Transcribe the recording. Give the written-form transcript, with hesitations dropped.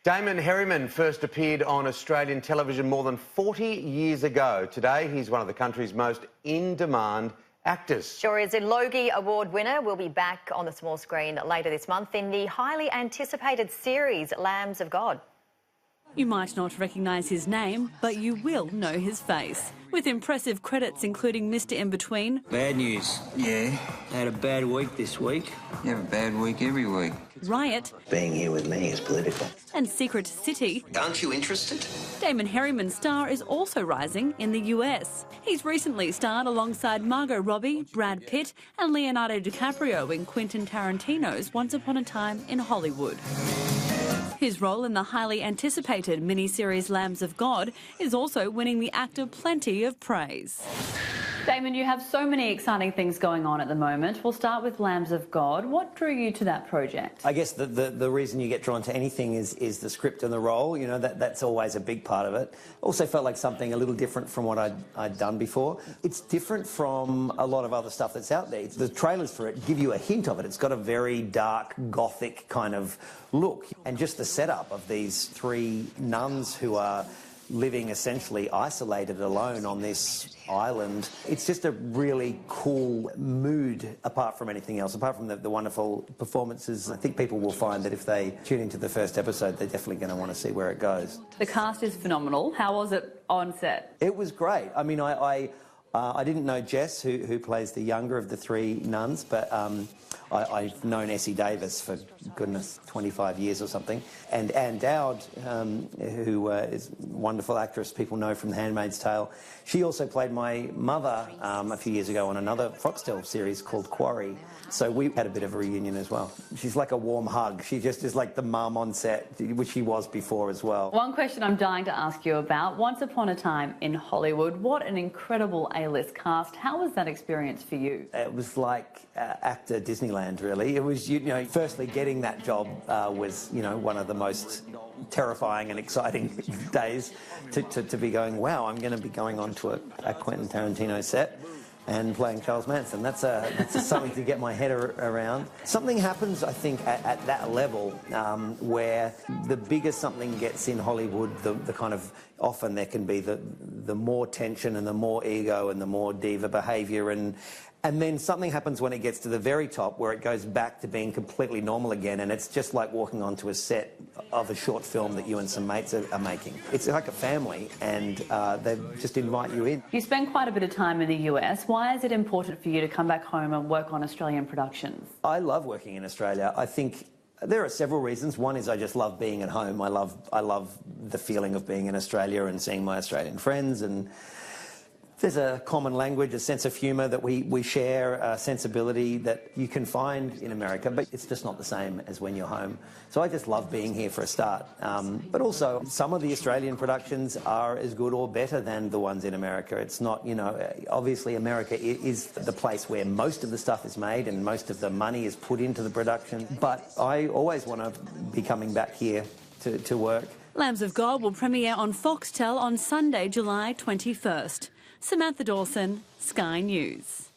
Damon Herriman first appeared on Australian television more than 40 years ago. Today, he's one of the country's most in-demand actors. Sure is. A Logie Award winner will be back on the small screen later this month in the highly anticipated series Lambs of God. You might not recognise his name, but you will know his face. With impressive credits including Mr. In-Between. Bad news. Yeah. Had a bad week this week. You have a bad week every week. Riot. Being here with me is political. And Secret City. Aren't you interested? Damon Herriman's star is also rising in the US. He's recently starred alongside Margot Robbie, Brad Pitt and Leonardo DiCaprio in Quentin Tarantino's Once Upon a Time in Hollywood. His role in the highly anticipated miniseries Lambs of God is also winning the actor plenty of praise. Damon, you have so many exciting things going on at the moment. We'll start with Lambs of God. What drew you to that project? I guess the reason you get drawn to anything is the script and the role. You know, that's always a big part of it. Also felt like something a little different from what I'd done before. It's different from a lot of other stuff that's out there. The trailers for it give you a hint of it. It's got a very dark, gothic kind of look. And just the setup of these three nuns who are living essentially isolated alone on this island. It's just a really cool mood apart from anything else, apart from the wonderful performances. I think people will find that if they tune into the first episode, they're definitely going to want to see where it goes. The cast is phenomenal. How was it on set? It was great. I mean, I didn't know Jess, who plays the younger of the three nuns, but I've known Essie Davis for, goodness, 25 years or something. And Anne Dowd, who is a wonderful actress people know from The Handmaid's Tale, she also played my mother a few years ago on another Foxtel series called Quarry. So we had a bit of a reunion as well. She's like a warm hug. She just is like the mum on set, which she was before as well. One question I'm dying to ask you about, Once Upon a Time in Hollywood. What an incredible A-list cast. How was that experience for you? It was like actor Disneyland, really. It was, you know, firstly getting that job was, you know, one of the most terrifying and exciting days to be going, wow, I'm going to be going on to a Quentin Tarantino set and playing Charles Manson. That's something to get my head around. Something happens, I think, at that level where the bigger something gets in Hollywood, the kind of often there can be the more tension and the more ego and the more diva behaviour and then something happens when it gets to the very top where it goes back to being completely normal again, and it's just like walking onto a set of a short film that you and some mates are making. It's like a family, and they just invite you in. You spend quite a bit of time in the US. Why is it important for you to come back home and work on Australian productions? I love working in Australia. I think there are several reasons. One is I just love being at home. I love the feeling of being in Australia and seeing my Australian friends, and there's a common language, a sense of humour that we share, a sensibility that you can find in America, but it's just not the same as when you're home. So I just love being here for a start. But also, some of the Australian productions are as good or better than the ones in America. It's not, you know, obviously America is the place where most of the stuff is made and most of the money is put into the production. But I always want to be coming back here to work. Lambs of God will premiere on Foxtel on Sunday, July 21st. Samantha Dawson, Sky News.